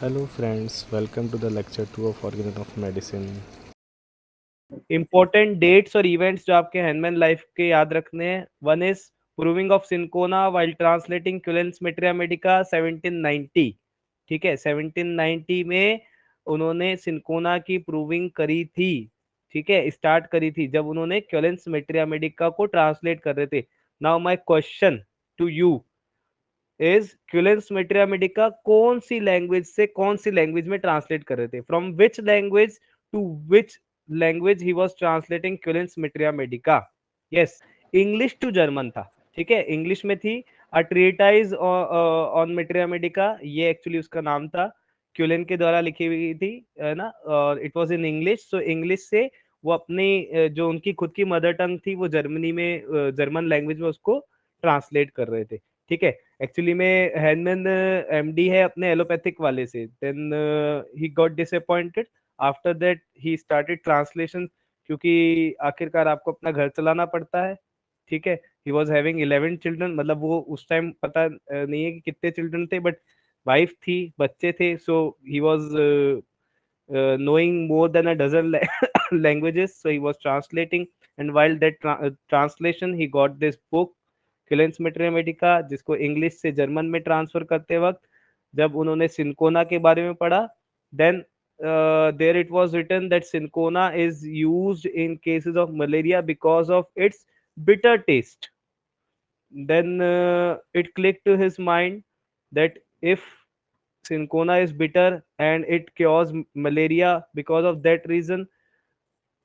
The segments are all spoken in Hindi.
Hello friends, welcome to the lecture 2 of Origin of Medicine. Important dates और इवेंट्स जो आपके हैंडमैन लाइफ के याद रखने हैं। One is proving of cinchona while translating Cullen's materia medica 1790। ठीक है, 1790 में उन्होंने सिंकोना की प्रूविंग करी थी। ठीक है, स्टार्ट करी थी जब उन्होंने क्यूलेंस मेटेरिया मेडिका को ट्रांसलेट कर रहे थे। Now my question to you is Cullen's materia medica कौन सी लैंग्वेज से कौन सी लैंग्वेज में ट्रांसलेट कर रहे थे? From which language to which language he was translating Cullen's materia medica? Yes, English to German था। ठीक है, इंग्लिश में थी। A treatise on materia medica, ये एक्चुअली उसका नाम था, क्यूलेन के द्वारा लिखी हुई थी, है ना। और it was in English, so English से वो अपनी जो उनकी खुद की मदर टंग थी वो जर्मनी में जर्मन लैंग्वेज में उसको ट्रांसलेट कर रहे थे। ठीक है, एक्चुअली में हैंडमैन एमडी है अपने एलोपैथिक वाले से, then he got disappointed. After that he started translation, क्योंकि आखिरकार आपको अपना घर चलाना पड़ता है। ठीक है, ही वाज हैविंग 11 चिल्ड्रन, मतलब वो उस टाइम पता नहीं है कि कितने चिल्ड्रन थे, बट वाइफ थी, बच्चे थे, so he was knowing more than a dozen languages, so he was translating. And while that translation he got this book Cullen's materia medica, जिसको इंग्लिश से जर्मन में ट्रांसफर करते वक्त जब उन्होंने सिंकोना के बारे में पढ़ा, then there it was written that cinchona is used in cases of malaria because of its bitter taste. Then it clicked to his mind that if Sincona is bitter and it cures malaria because of that reason,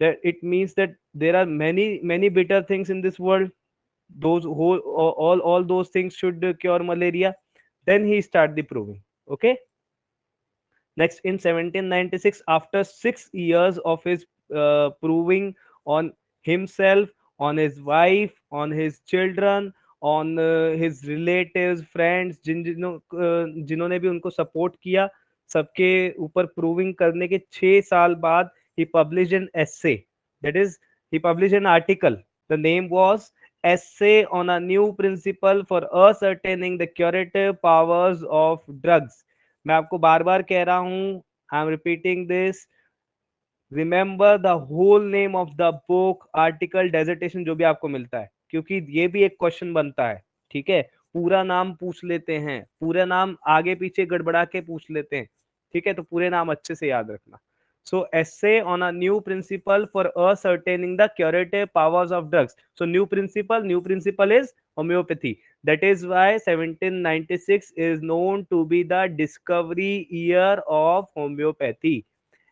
that it means that there are many bitter things in this world. Those whole all those things should cure malaria. Then he start the proving. Okay. Next, in 1796, after 6 years of his proving on himself, on his wife, on his children, on his relatives, friends, जिन्होंने भी उनको सपोर्ट किया, सबके ऊपर प्रूविंग करने के 6 साल बाद he published an essay. That is, he published an article. The name was Essay on a New Principle for Ascertaining the Curative Powers of Drugs. मैं आपको बार बार कह रहा हूं, I am repeating this, remember the whole name of the book, article, dissertation, जो भी आपको मिलता है, क्योंकि ये भी एक क्वेश्चन बनता है। ठीक है, पूरा नाम पूछ लेते हैं, पूरा नाम आगे पीछे गड़बड़ा के पूछ लेते हैं। ठीक है, तो पूरे नाम अच्छे से याद रखना। So essay on a new principle for ascertaining the curative powers of drugs. So new principle is homeopathy. That is why 1796 is known to be the discovery year of homeopathy.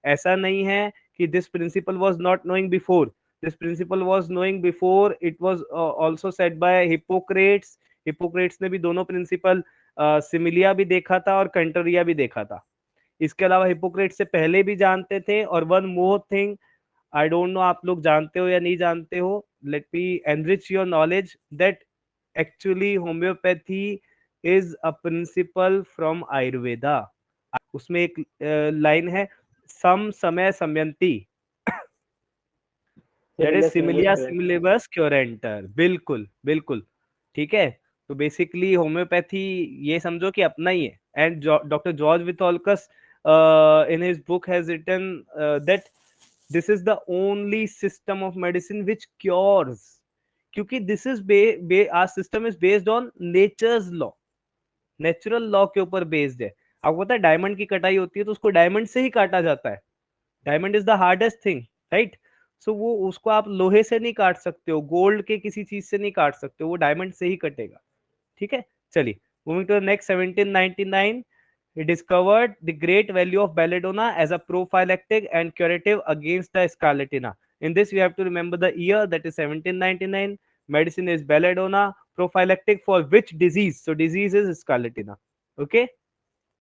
ऐसा नहीं है कि this principle was not knowing before. This principle was knowing before. It was also said by Hippocrates. Hippocrates ने भी दोनों प्रिंसिपल, सिमिलिया भी देखा था और कंट्रिया भी देखा था। इसके अलावा हिपोक्रेट्स से पहले भी जानते थे। और one more thing, I don't know आप लोग जानते हो या नहीं जानते हो, let me enrich your knowledge that actually homeopathy is a principle from Ayurveda. उसमें एक लाइन है, सम समय समयंती, that is similia similibus curentur. बिल्कुल बिल्कुल। ठीक है, तो बेसिकली होम्योपैथी ये समझो कि अपना ही है। And doctor George Vithoulkas in his book has written that this is the only system of medicine which cures, क्योंकि this is our system is based on nature's law, natural law के ऊपर बेस्ड है। आपको पता है डायमंड की कटाई होती है तो उसको डायमंड से ही काटा जाता है। Diamond is the hardest thing, right. So वो उसको आप लोहे से नहीं काट सकते हो, गोल्ड के किसी चीज से नहीं काट सकते हो, वो डायमंड से ही कटेगा। ठीक है, चलिए moving to the next. 1799 he discovered the great value of belladonna as a prophylactic and curative against the scarlatina. In this we have to remember the year, that is 1799. Medicine is belladonna, prophylactic for which disease? So disease is scarlatina. Okay,